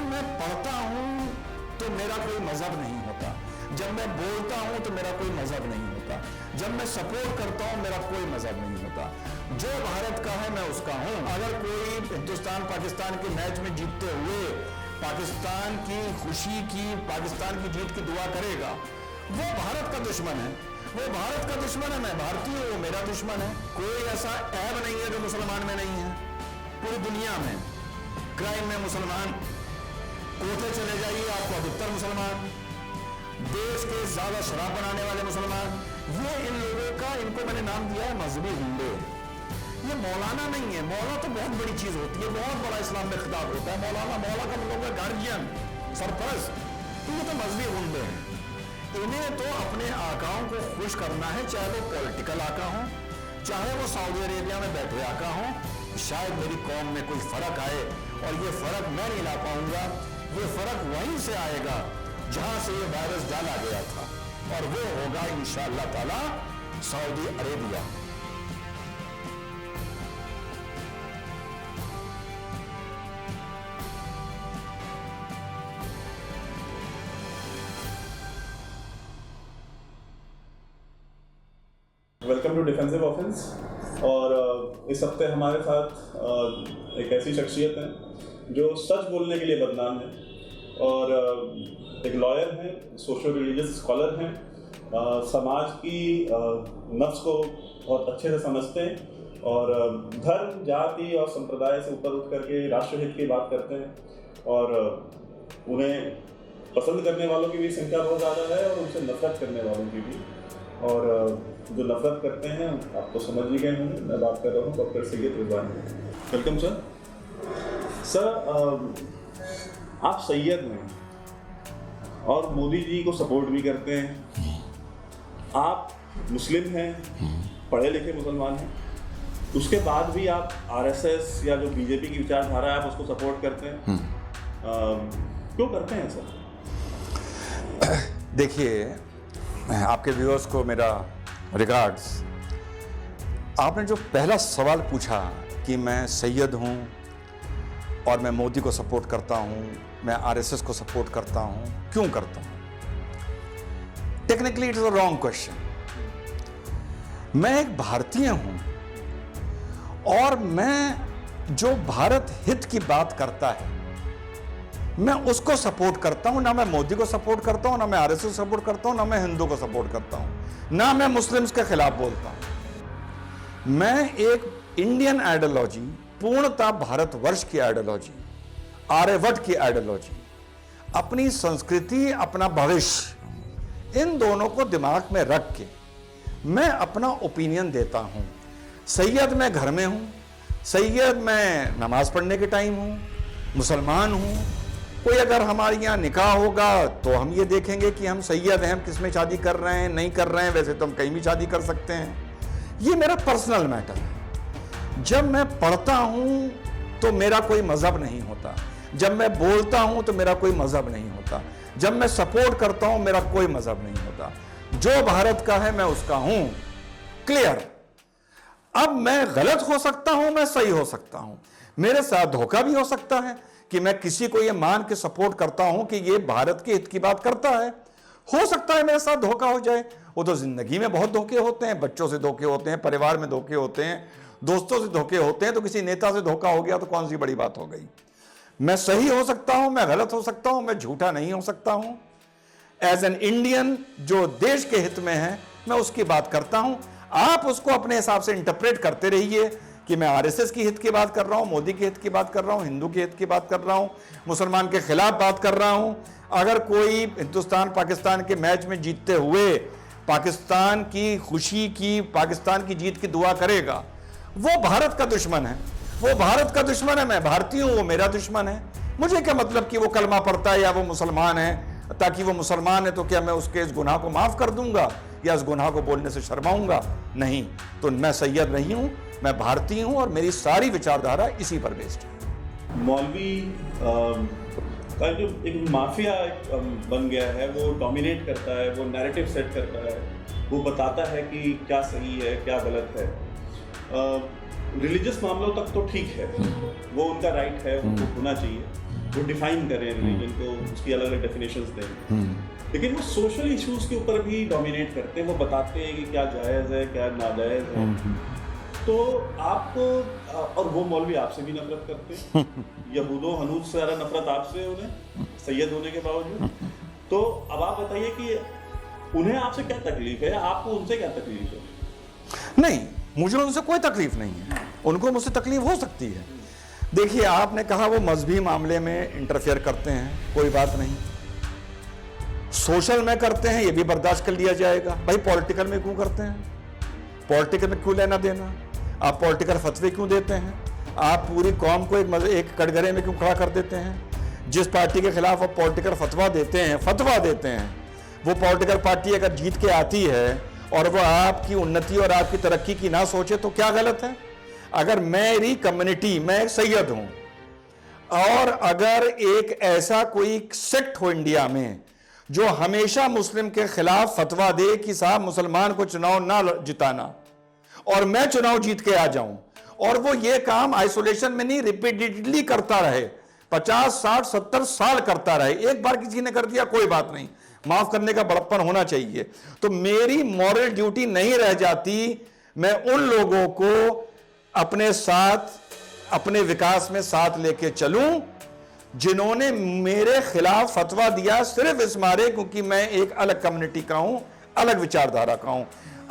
जब मैं पढ़ता हूं तो मेरा कोई मजहब नहीं होता, जब मैं बोलता हूं तो मेरा कोई मजहब नहीं होता, जब मैं सपोर्ट करता हूं मेरा कोई मजहब नहीं होता। जो भारत का है मैं उसका हूं। अगर कोई हिंदुस्तान पाकिस्तान के मैच में जीतते हुए पाकिस्तान की खुशी की, पाकिस्तान की जीत की दुआ करेगा, वो भारत का दुश्मन है, वो भारत का दुश्मन है। मैं भारतीय हूं, वो मेरा दुश्मन है। कोई ऐसा ऐब नहीं है जो मुसलमान में नहीं है। पूरी दुनिया में क्राइम में मुसलमान, कोटे चले जाइए आपको अधिकतर मुसलमान, देश के ज्यादा शराब बनाने वाले मुसलमान। ये इन लोगों का, इनको मैंने नाम दिया है मजहबी गुंडे। ये मौलाना नहीं है, मौला तो बहुत बड़ी चीज होती है, बहुत बड़ा इस्लाम में खिताब होता है मौलाना। मौला का मतलब है गार्जियन, सरपरस्त। तो ये तो मजहबी गुंडे हैं। इन्हें तो अपने आकाओं को खुश करना है, चाहे वो पॉलिटिकल आका हो, चाहे वो सऊदी अरेबिया में बैठे आका हो। शायद मेरी कौम में कोई फर्क आए, और ये फर्क मैं नहीं ला पाऊंगा। ये फर्क वहीं से आएगा जहां से ये वायरस डाला गया था, और वो होगा इंशाअल्लाह ताला Saudi Arabia. Welcome to defensive offense. और इस हफ्ते हमारे साथ एक ऐसी शख्सियत है जो सच बोलने के लिए बदनाम है, और एक लॉयर हैं, सोशल रिलीजियस स्कॉलर हैं, समाज की नफ्स को बहुत अच्छे से समझते हैं, और धर्म, जाति और संप्रदाय से ऊपर उठ करके राष्ट्रहित की बात करते हैं, और उन्हें पसंद करने वालों की भी संख्या बहुत ज़्यादा है, और उनसे नफरत करने वालों की भी। और जो नफरत करते हैं आप तो समझ ही गए होंगे, मैं बात कर रहा हूँ doctor Syed Rizwani. Welcome sir. Sir, आप सैयद हैं और मोदी जी को सपोर्ट भी करते हैं, आप मुस्लिम हैं, पढ़े लिखे मुसलमान हैं, उसके बाद भी आप आरएसएस या जो बीजेपी की विचारधारा है आप उसको सपोर्ट करते हैं। क्यों करते हैं सर? देखिए, आपके व्यूअर्स को मेरा रिगार्ड्स। आपने जो पहला सवाल पूछा कि मैं सैयद हूं और मैं मोदी को सपोर्ट करता हूं, मैं आरएसएस को सपोर्ट करता हूं, क्यों करता हूं? Technically it is a wrong question. मैं एक भारतीय हूं, और मैं जो भारत हित की बात करता है मैं उसको सपोर्ट करता हूं। ना मैं मोदी को सपोर्ट करता हूं, ना मैं आरएसएस को सपोर्ट करता हूं, ना मैं हिंदू को सपोर्ट करता हूं, ना मैं मुस्लिम्स के खिलाफ बोलता हूं। मैं एक इंडियन आइडियोलॉजी, पूर्णतः भारतवर्ष की आइडियोलॉजी, आर्यभट्ट की आइडियोलॉजी, अपनी संस्कृति, अपना भविष्य, इन दोनों को दिमाग में रख के मैं अपना ओपिनियन देता हूं। सैयद मैं घर में हूं, सैयद मैं नमाज पढ़ने के टाइम हूं, मुसलमान हूं। कोई अगर हमारे यहाँ निकाह होगा तो हम ये देखेंगे कि हम सैयद हैं, हम किस में शादी कर रहे हैं, नहीं कर रहे हैं। वैसे तो हम कहीं भी शादी कर सकते हैं। ये मेरा पर्सनल मैटर है। जब मैं पढ़ता हूं तो मेरा कोई मजहब नहीं होता, जब मैं बोलता हूं तो मेरा कोई मजहब नहीं होता, जब मैं सपोर्ट करता हूं मेरा कोई मजहब नहीं होता। जो भारत का है मैं उसका हूं। क्लियर। अब मैं गलत हो सकता हूं, मैं सही हो सकता हूं, मेरे साथ धोखा भी हो सकता है कि मैं किसी को ये मान के सपोर्ट करता हूं कि ये भारत के हित की बात करता है। हो सकता है मेरे साथ धोखा हो जाए। वो तो जिंदगी में बहुत धोखे होते हैं, बच्चों से धोखे होते हैं, परिवार में धोखे होते हैं, दोस्तों से धोखे होते हैं। तो किसी नेता से धोखा हो गया तो कौन सी बड़ी बात हो गई। मैं सही हो सकता हूं, मैं गलत हो सकता हूं, मैं झूठा नहीं हो सकता हूं। एज एन इंडियन जो देश के हित में है मैं उसकी बात करता हूं। आप उसको अपने हिसाब से इंटरप्रेट करते रहिए कि मैं आरएसएस की हित की बात कर रहा हूं, मोदी के हित की बात कर रहा हूं, हिंदू के हित की बात कर रहा हूं, मुसलमान के खिलाफ बात कर रहा हूं। अगर कोई हिंदुस्तान पाकिस्तान के मैच में जीतते हुए पाकिस्तान की खुशी की, पाकिस्तान की जीत की दुआ करेगा, वो भारत का दुश्मन है, वो भारत का दुश्मन है। मैं भारतीय हूं, वो मेरा दुश्मन है। मुझे क्या मतलब कि वो कलमा पढ़ता है या वो मुसलमान है, ताकि वो मुसलमान है तो क्या मैं उसके इस गुनाह को माफ कर दूंगा या इस गुनाह को बोलने से शर्माऊंगा? नहीं। तो मैं सैयद नहीं हूं, मैं भारतीय हूं, और मेरी सारी विचारधारा इसी पर बेस्ड है। मौलवी का जो एक माफिया बन गया है, वो डोमिनेट करता है, वो नैरेटिव सेट करता है, वो बताता है कि क्या सही है क्या गलत है। रिलीजियस मामलों तक तो ठीक है, वो उनका राइट है, उनको होना चाहिए। वो डिफाइन करें रिलीजन को, उसकी अलग अलग डेफिनेशंस दें, लेकिन वो सोशल इश्यूज के ऊपर भी डोमिनेट करते हैं। वो बताते हैं कि क्या जायज़ है, क्या नाजायज़ है। तो आपको, और वो मौलवी आपसे भी नफरत करते हैं, यहूदो हनूद से ज़्यादा नफरत आपसे उन्हें, सैयद होने के बावजूद। तो अब आप बताइए कि उन्हें आपसे क्या तकलीफ है, आपको उनसे क्या तकलीफ है? नहीं, मुझे उनसे कोई तकलीफ नहीं है, उनको मुझसे तकलीफ हो सकती है। देखिए, आपने कहा वो मजहबी मामले में इंटरफेयर करते हैं, कोई बात नहीं। सोशल में करते हैं, ये भी बर्दाश्त कर लिया जाएगा। भाई पॉलिटिकल में क्यों करते हैं? पॉलिटिकल में क्यों लेना देना? आप पॉलिटिकल फतवे क्यों देते हैं? आप पूरी कौम को एक कटघरे में क्यों खड़ा कर देते हैं? जिस पार्टी के खिलाफ आप पॉलिटिकल फतवा देते हैं, वो पॉलिटिकल पार्टी अगर जीत के आती है और वो आपकी उन्नति और आपकी तरक्की की ना सोचे तो क्या गलत है? अगर मेरी कम्युनिटी, मैं एक सैयद हूं, और अगर एक ऐसा कोई सेक्ट हो इंडिया में जो हमेशा मुस्लिम के खिलाफ फतवा दे कि साहब मुसलमान को चुनाव ना जिताना, और मैं चुनाव जीत के आ जाऊं, और वो ये काम आइसोलेशन में नहीं, रिपीटेडली करता रहे, 50, 60, 70 साल करता रहे, एक बार किसी ने कर दिया कोई बात नहीं, माफ करने का बड़प्पन होना चाहिए। तो मेरी मॉरल ड्यूटी नहीं रह जाती, मैं उन लोगों को अपने साथ, अपने विकास में साथ लेके चलूं जिन्होंने मेरे खिलाफ फतवा दिया सिर्फ इस मारे क्योंकि मैं एक अलग कम्युनिटी का हूं, अलग विचारधारा का हूं।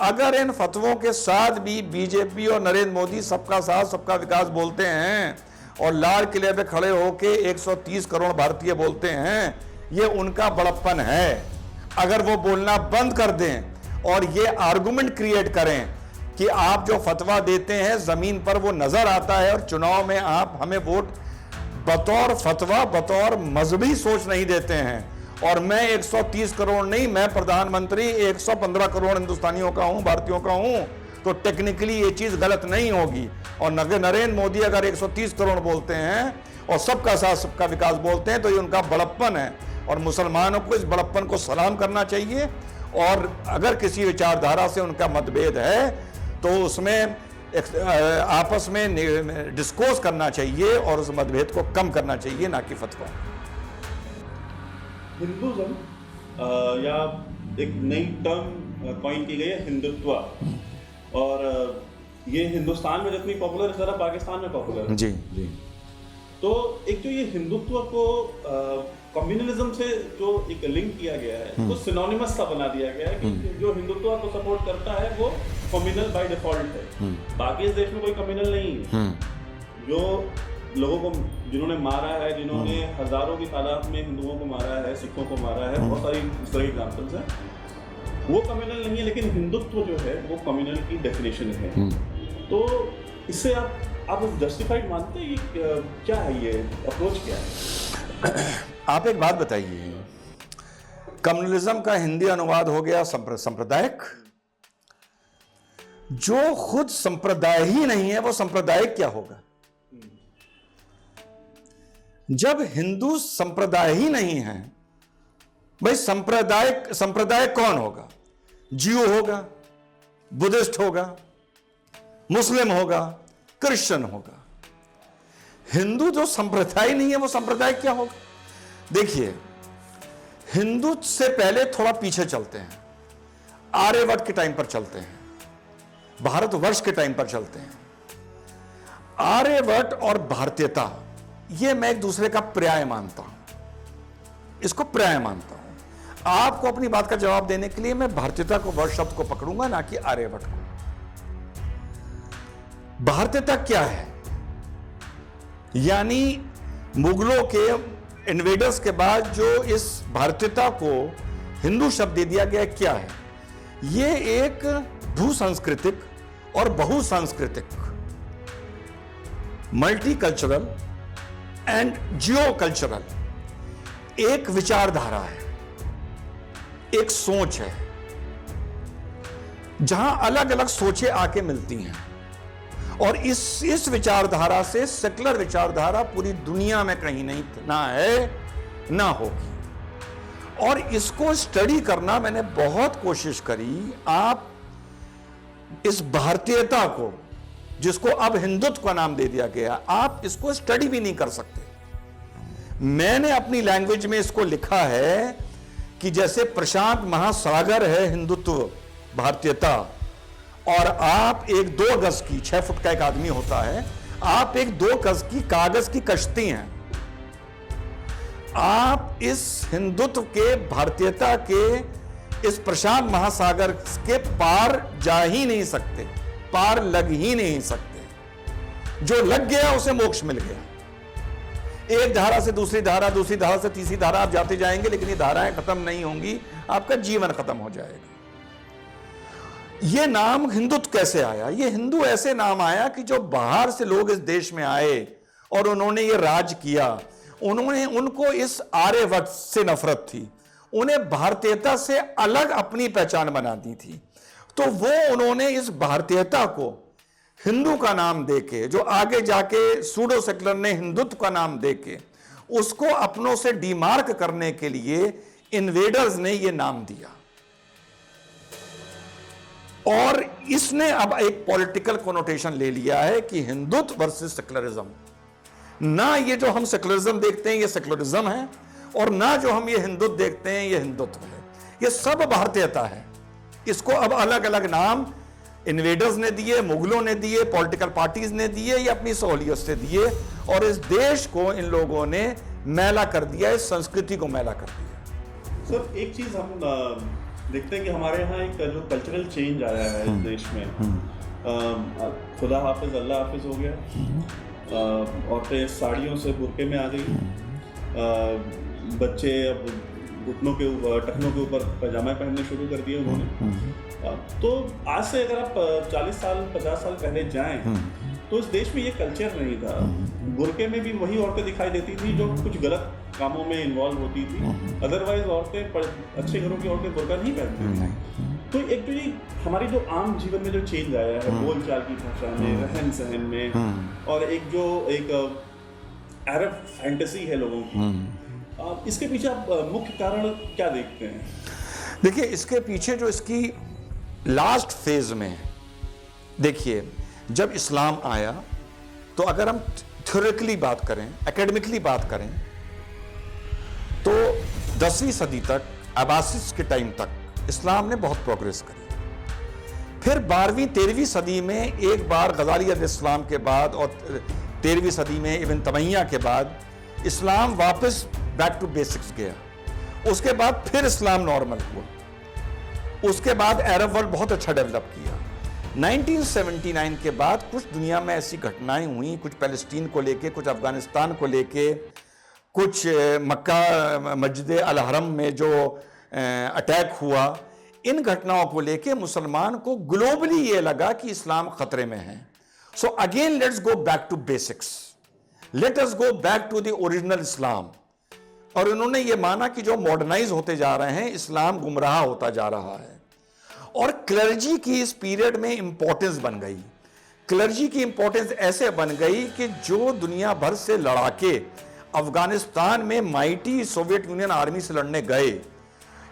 अगर इन फतवों के साथ भी बीजेपी और नरेंद्र मोदी सबका साथ सबका विकास बोलते हैं और लाल किले पे खड़े होके 130 करोड़ भारतीय बोलते हैं, ये उनका बड़प्पन है। अगर वो बोलना बंद कर दें और ये आर्गुमेंट क्रिएट करें कि आप जो फतवा देते हैं जमीन पर वो नजर आता है और चुनाव में आप हमें वोट बतौर फतवा, बतौर मजहबी सोच नहीं देते हैं, और मैं 130 करोड़ नहीं, मैं प्रधानमंत्री 115 करोड़ हिंदुस्तानियों का हूं, भारतीयों का हूं, तो टेक्निकली ये चीज गलत नहीं होगी। और नरेंद्र मोदी अगर 130 करोड़ बोलते हैं और सबका साथ सबका विकास बोलते हैं तो ये उनका बड़प्पन है, और मुसलमानों को इस बड़प्पन को सलाम करना चाहिए। और अगर किसी विचारधारा से उनका मतभेद है तो उसमें आपस में डिस्कोर्स करना चाहिए और उस मतभेद को कम करना चाहिए, ना कि फतवा। हिंदुज़म या एक नई टर्म कॉइन की गई है, हिंदुत्व, और ये हिंदुस्तान में जितनी पॉपुलर है ज़रा पाकिस्तान में पॉपुलर है। जी जी। तो एक जो ये हिंदुत्व को कम्युनलिज्म से जो एक लिंक किया गया है, तो सिनोनिमस सा बना दिया गया है कि जो हिंदुत्व को सपोर्ट करता है वो कम्युनल बाय डिफॉल्ट है। बाकी इस देश में कोई कम्युनल नहीं है। जो लोगों को जिन्होंने मारा है, जिन्होंने हजारों की तादाद में हिंदुओं को मारा है, सिखों को मारा है, बहुत सारी इस तरह की एग्जाम्पल्स हैं, वो कम्युनल नहीं है। लेकिन हिंदुत्व जो है वो कम्युनल की डेफिनेशन है। तो इससे आप जस्टिफाइड मानते हैं? ये क्या है, ये अप्रोच क्या है? आप एक बात बताइए, कम्युनलिज्म का हिंदी अनुवाद हो गया सांप्रदायिक। जो खुद संप्रदाय ही नहीं है वो सांप्रदायिक क्या होगा? जब हिंदू संप्रदाय ही नहीं है, भाई संप्रदाय कौन होगा? जियो होगा, बुद्धिस्ट होगा, मुस्लिम होगा, क्रिश्चियन होगा। हिंदू जो संप्रदाय नहीं है वो संप्रदाय क्या होगा? देखिए, हिंदू से पहले थोड़ा पीछे चलते हैं, आर्यभट्ट के टाइम पर चलते हैं, भारतवर्ष के टाइम पर चलते हैं। आर्यभट्ट और भारतीयता, ये मैं एक दूसरे का पर्याय मानता हूं, इसको पर्याय मानता हूं। आपको अपनी बात का जवाब देने के लिए मैं भारतीयता को, वर्ष शब्द को पकड़ूंगा, ना कि आर्यभट्ट को। भारतीयता क्या है? यानी मुगलों के इन्वेडर्स के बाद जो इस भारतीयता को हिंदू शब्द दे दिया गया, क्या है? ये एक भूसांस्कृतिक और बहुसांस्कृतिक, मल्टीकल्चरल एंड जियो कल्चरल एक विचारधारा है, एक सोच है, जहां अलग अलग सोचें आके मिलती हैं। और इस विचारधारा से सेकुलर विचारधारा पूरी दुनिया में कहीं नहीं, ना है ना होगी। और इसको स्टडी करना मैंने बहुत कोशिश करी। आप इस भारतीयता को, जिसको अब हिंदुत्व का नाम दे दिया गया, आप इसको स्टडी भी नहीं कर सकते। मैंने अपनी लैंग्वेज में इसको लिखा है कि जैसे प्रशांत महासागर है हिंदुत्व, भारतीयता, और आप एक 2 गज की, 6 फुट का एक आदमी होता है, आप एक 2 गज की कागज की कश्ती हैं। आप इस हिंदुत्व के, भारतीयता के इस प्रशांत महासागर के पार जा ही नहीं सकते, पार लग ही नहीं सकते। जो लग गया उसे मोक्ष मिल गया। एक धारा से दूसरी धारा, दूसरी धारा से तीसरी धारा आप जाते जाएंगे, लेकिन ये धाराएं खत्म नहीं होंगी, आपका जीवन खत्म हो जाएगा। ये नाम हिंदुत्व कैसे आया? ये हिंदू ऐसे नाम आया कि जो बाहर से लोग इस देश में आए और उन्होंने ये राज किया, उनको इस आर्यवत से नफरत थी, उन्हें भारतीयता से अलग अपनी पहचान बनानी थी। तो वो उन्होंने इस भारतीयता को हिंदू का नाम देके, जो आगे जाके सूडो सेक्युलर ने हिंदुत्व का नाम देके उसको अपनों से डीमार्क करने के लिए इन्वेडर्स ने ये नाम दिया। और इसने अब एक पॉलिटिकल कोनोटेशन ले लिया है कि हिंदुत्व वर्सेस सेक्युलरिज्म। ना ये जो हम सेक्युलरिज्म देखते हैं ये सेक्युलरिज्म है, और ना जो हम ये हिंदुत्व देखते हैं ये हिंदुत्व है। ये सब भारतीयता है। इसको अब अलग अलग नाम इन्वेडर्स ने दिए, मुगलों ने दिए, पॉलिटिकल पार्टीज ने दिए, या अपनी सहूलियत से दिए, और इस देश को इन लोगों ने मैला कर दिया, इस संस्कृति को मैला कर दिया। सर, एक चीज हम देखते हैं कि हमारे यहाँ एक जो कल्चरल चेंज आया है इस देश में, खुदा हाफिज अल्लाह हाफिज हो गया, औरतें साड़ियों से बुर्के में आ गई, बच्चे अब घुटनों के ऊपर, टखनों के ऊपर पैजामा पहनने शुरू कर दिए उन्होंने। तो आज से अगर आप 40 साल 50 साल पहले जाएं तो इस देश में ये कल्चर नहीं था। बुर्के में भी वही औरतें दिखाई देती थी जो कुछ गलत कामों में इन्वॉल्व होती थी, अदरवाइज औरतें, अच्छे घरों की औरतें बुर्का नहीं पहनती थी। तो एक जो ये हमारी जो आम जीवन में जो चेंज आया है, बोलचाल की भाषा में, रहन सहन में, और एक अरब फैंटेसी है लोगों की, इसके पीछे आप मुख्य कारण क्या देखते हैं? देखिए, इसके पीछे जो इसकी लास्ट फेज में, देखिए, जब इस्लाम आया तो अगर हम थ्योरेटिकली बात करें, एकेडमिकली बात करें, तो 10वीं सदी तक, अब्बासिस के टाइम तक इस्लाम ने बहुत प्रोग्रेस करी। फिर 12वीं 13वीं सदी में एक बार गजाली अलैहिस्सलाम के बाद, और 13वीं सदी में इब्न तैमिया के बाद इस्लाम वापस बैक टू बेसिक्स गया। उसके बाद फिर इस्लाम नॉर्मल हुआ। उसके बाद अरब वर्ल्ड बहुत अच्छा डेवलप किया। 1979 के बाद कुछ दुनिया में ऐसी घटनाएं हुई, कुछ पैलेस्टीन को लेके, कुछ अफगानिस्तान को लेके, कुछ मक्का मस्जिद अल हरम में जो अटैक हुआ, इन घटनाओं को लेके मुसलमान को ग्लोबली ये लगा कि इस्लाम खतरे में है। So again let's go back to basics, let us go back to the original Islam. और उन्होंने ये माना कि जो मॉडर्नाइज होते जा रहे हैं, इस्लाम गुमराह होता जा रहा है। और क्लर्जी की इस पीरियड में इंपॉर्टेंस बन गई। क्लर्जी की इंपॉर्टेंस ऐसे बन गई कि जो दुनिया भर से लड़ाके अफगानिस्तान में माइटी सोवियत यूनियन आर्मी से लड़ने गए,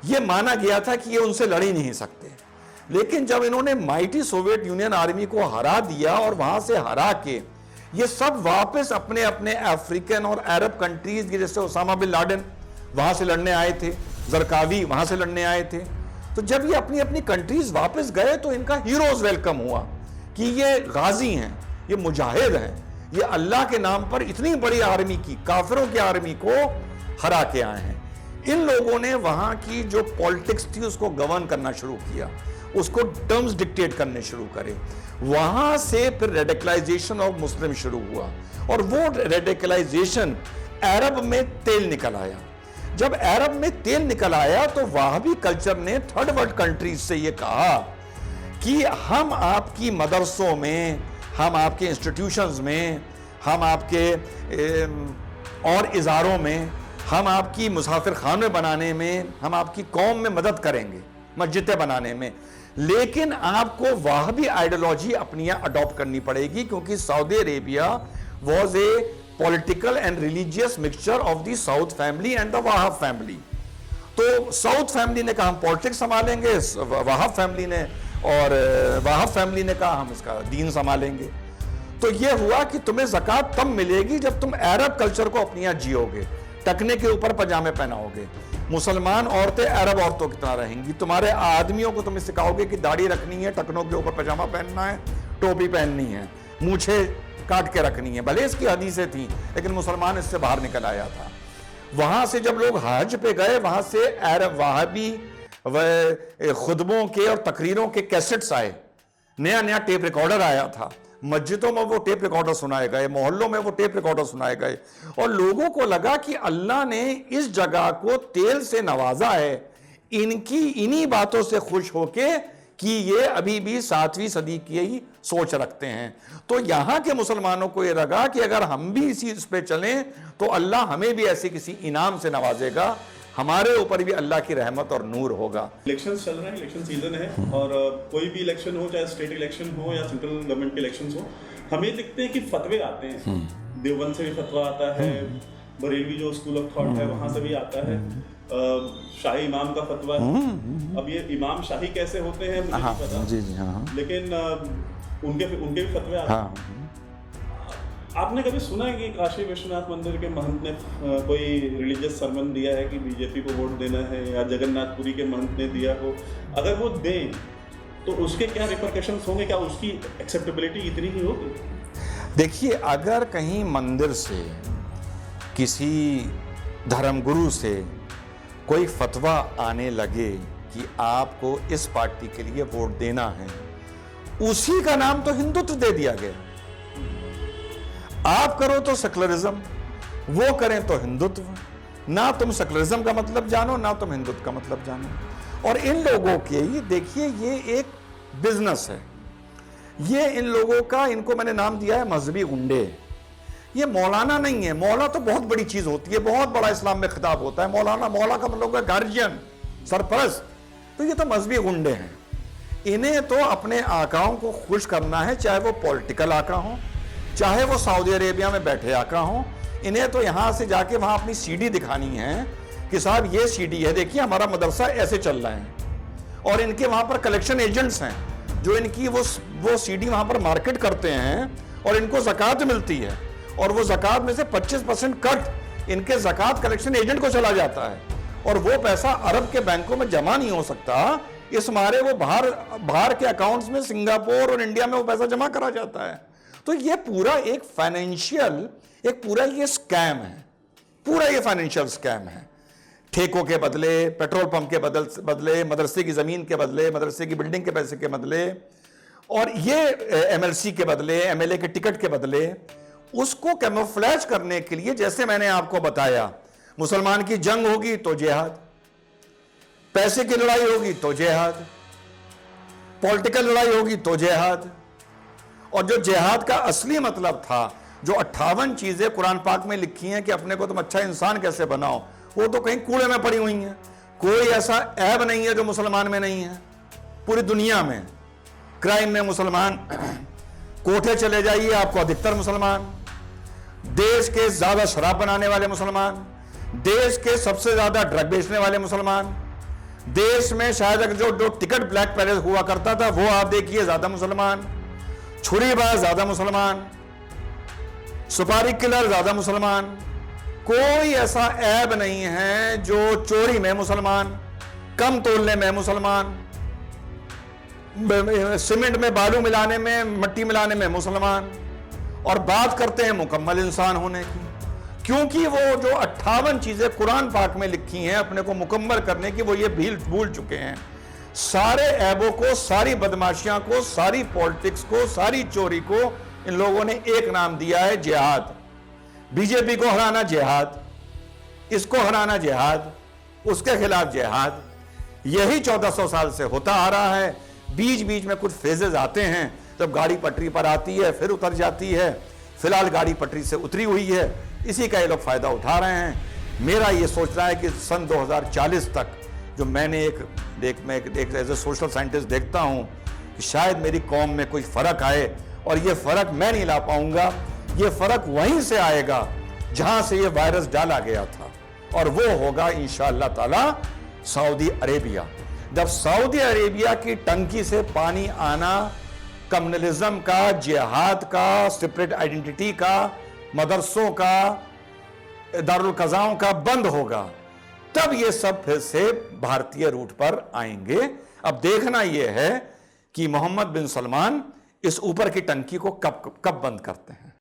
ये माना गया था कि ये उनसे लड़ ही नहीं सकते। लेकिन जब इन्होंने माइटी सोवियत यूनियन आर्मी को हरा दिया और वहां से हरा के ये सब वापस अपने अपने अफ्रीकन और अरब कंट्रीज, जैसे ओसामा बिन लादेन वहां से लड़ने आए थे, जरकावी वहां से लड़ने आए थे, तो जब ये अपनी अपनी कंट्रीज वापस गए तो इनका हीरोज वेलकम हुआ कि ये गाजी हैं, ये मुजाहिद हैं, ये अल्लाह के नाम पर इतनी बड़ी आर्मी की, काफिरों की आर्मी को हरा के आए हैं। इन लोगों ने वहां की जो पॉलिटिक्स थी उसको गवर्न करना शुरू किया, उसको टर्म्स डिक्टेट करने शुरू करे। वहां से फिर रेडिकलाइजेशन ऑफ मुस्लिम शुरू हुआ, और वो रेडिकलाइजेशन अरब में तेल निकल आया। जब अरब में तेल निकल आया तो वहाबी कल्चर ने थर्ड वर्ल्ड कंट्रीज से ये कहा कि हम आपकी मदरसों में, हम आपके इंस्टीट्यूशंस में, हम आपके और इजारों में, हम आपकी मुसाफिर खाने बनाने में, हम आपकी कौम में मदद करेंगे, मस्जिदें बनाने में, लेकिन आपको वहाबी आइडियोलॉजी अपनी अडॉप्ट करनी पड़ेगी, क्योंकि Saudi Arabia was a political and religious mixture of the south family and the Wahab family. तो साउथ फैमिली ने कहा हम पॉलिटिक्स संभालेंगे, वहाब फैमिली ने, और वहाब फैमिली ने कहा हम इसका दीन संभालेंगे। तो यह हुआ कि तुम्हें ज़कात तब मिलेगी जब तुम अरब कल्चर को अपनी यहाँ जियोगे। टकने के ऊपर पजामे पहनाओगे। मुसलमान औरतें अरब औरतों की तरह रहेंगी। तुम्हारे आदमियों को तुम सिखाओगे कि दाढ़ी रखनी है, टकनों के ऊपर पजामा पहनना है, टोपी पहननी है, मूछे काट के रखनी है। भले इसकी हदीसें थी, लेकिन मुसलमान इससे बाहर निकल आया था। वहां से जब लोग हज पे गए, वहां से अरब वहाबी व खुतबों के और तकरीरों के कैसेट्स आए, नया नया टेप रिकॉर्डर आया था। मस्जिदों में वो टेप रिकॉर्डर सुनाए गए, मोहल्लों में वो टेप रिकॉर्डर सुनाए गए, और लोगों को लगा कि अल्लाह ने इस जगह को तेल से नवाजा है, इन्हीं बातों से खुश होके कि ये अभी भी 7वीं सदी की ही सोच रखते हैं। तो यहां के मुसलमानों को ये लगा कि अगर हम भी इसी इस पे चलें तो अल्लाह हमें भी ऐसे किसी इनाम से नवाजेगा, हमारे ऊपर भी अल्लाह की रहमत और नूर होगा। इलेक्शंस चल रहे हैं, इलेक्शन सीजन है, और कोई भी इलेक्शन हो, चाहे स्टेट इलेक्शन हो या सेंट्रल गवर्नमेंट के इलेक्शंस हो, हमें दिखते हैं कि फतवे आते हैं। देवबंद से भी फतवा आता है, बरेलवी जो स्कूल ऑफ थॉट है वहां से भी आता है, शाही इमाम का फतवा है। अब ये इमाम शाही कैसे होते हैं मुझे नहीं पता, जी जी हाँ, लेकिन उनके भी फतवे आते हैं। आपने कभी सुना है कि काशी विश्वनाथ मंदिर के महंत ने कोई रिलीजियस सरमन दिया है कि बीजेपी को वोट देना है, या जगन्नाथपुरी के महंत ने दिया हो? अगर वो दें तो उसके क्या रिपरकशंस होंगे? क्या उसकी एक्सेप्टेबिलिटी इतनी ही होगी? देखिए, अगर कहीं मंदिर से किसी धर्मगुरु से कोई फतवा आने लगे कि आपको इस पार्टी के लिए वोट देना है, उसी का नाम तो हिंदुत्व दे दिया गया। आप करो तो सेकुलरिज्म, वो करें तो हिंदुत्व। ना तुम सेकुलरिज्म का मतलब जानो, ना तुम हिंदुत्व का मतलब जानो। और इन लोगों के, ये देखिए, ये एक बिजनेस है। ये इन लोगों का, इनको मैंने नाम दिया है मजहबी गुंडे। ये मौलाना नहीं है। मौला तो बहुत बड़ी चीज होती है, बहुत बड़ा इस्लाम में खिताब होता है। मौला का मतलब है गार्जियन, सरपरस्त। तो ये तो मजहबी गुंडे हैं। इन्हें तो अपने आकाओं को खुश करना है, चाहे वो पॉलिटिकल आका हो, चाहे वो सऊदी अरेबिया में बैठे आका हो। इन्हें तो यहां से जाके वहां अपनी सीडी दिखानी है कि साहब ये सीडी है, देखिए हमारा मदरसा ऐसे चल रहा है। और इनके वहां पर कलेक्शन एजेंट्स हैं जो इनकी वो सीडी वहां पर मार्केट करते हैं, और इनको ज़कात मिलती है, और वो ज़कात में से 25% कट इनके ज़कात कलेक्शन एजेंट को चला जाता है। और वो पैसा अरब के बैंकों में जमा नहीं हो सकता, इस मारे वो बाहर के अकाउंट्स में, सिंगापुर और इंडिया में वो पैसा जमा करा जाता है। तो ये पूरा एक फाइनेंशियल, एक पूरा ये स्कैम है, पूरा ये फाइनेंशियल स्कैम है। ठेकों के बदले, पेट्रोल पंप के बदले, मदरसे की जमीन के बदले, मदरसे की बिल्डिंग के पैसे के बदले, और ये एमएलसी के बदले, एमएलए के टिकट के बदले, उसको कैमोफ्लेज करने के लिए, जैसे मैंने आपको बताया, मुसलमान की जंग होगी तो जिहाद, पैसे की लड़ाई होगी तो जिहाद, पॉलिटिकल लड़ाई होगी तो जिहाद। और जो जिहाद का असली मतलब था, जो 58 चीजें कुरान पाक में लिखी हैं कि अपने को तुम अच्छा इंसान कैसे बनाओ, वो तो कहीं कूड़े में पड़ी हुई हैं। कोई ऐसा ऐब नहीं है जो मुसलमान में नहीं है। पूरी दुनिया में क्राइम में मुसलमान, कोठे चले जाइए आपको अधिकतर मुसलमान, देश के ज्यादा शराब बनाने वाले मुसलमान, देश के सबसे ज्यादा ड्रग बेचने वाले मुसलमान, देश में शायद जो टिकट ब्लैक पैलेस हुआ करता था वो आप देखिए ज्यादा मुसलमान, छुरीबाज ज्यादा मुसलमान, सुपारी किलर ज्यादा मुसलमान। कोई ऐसा ऐब नहीं है जो चोरी में मुसलमान, कम तोलने में मुसलमान, सीमेंट में बालू मिलाने में, मिट्टी मिलाने में मुसलमान। और बात करते हैं मुकम्मल इंसान होने की, क्योंकि वो जो 58 चीजें कुरान पाक में लिखी हैं अपने को मुकम्मल करने की, वो ये भूल चुके हैं। सारे ऐबों को, सारी बदमाशियां को, सारी पॉलिटिक्स को, सारी चोरी को इन लोगों ने एक नाम दिया है, जिहाद। बीजेपी को हराना जिहाद, इसको हराना जिहाद, उसके खिलाफ जिहाद। यही 1400 साल से होता आ रहा है। बीच बीच में कुछ फेजेस आते हैं, जब गाड़ी पटरी पर आती है फिर उतर जाती है। फिलहाल गाड़ी पटरी से उतरी हुई है, इसी का ये लोग फायदा उठा रहे हैं। मेरा ये सोचना है कि सन 2040 तक, जो मैंने एक एज ए सोशल साइंटिस्ट देखता हूं कि शायद मेरी कौम में कोई फर्क आए, और ये फर्क मैं नहीं ला पाऊंगा। ये फर्क वहीं से आएगा जहां से ये वायरस डाला गया था, और वो होगा इंशाअल्लाह ताला सऊदी अरेबिया। जब सऊदी अरेबिया की टंकी से पानी आना कम्युनलिज्म का, जिहाद का, सेपरेट आइडेंटिटी का, मदरसों का, दारुल कज़ाओं का बंद होगा, तब ये सब फिर से भारतीय रूट पर आएंगे। अब देखना यह है कि मोहम्मद बिन सलमान इस ऊपर की टंकी को कब बंद करते हैं।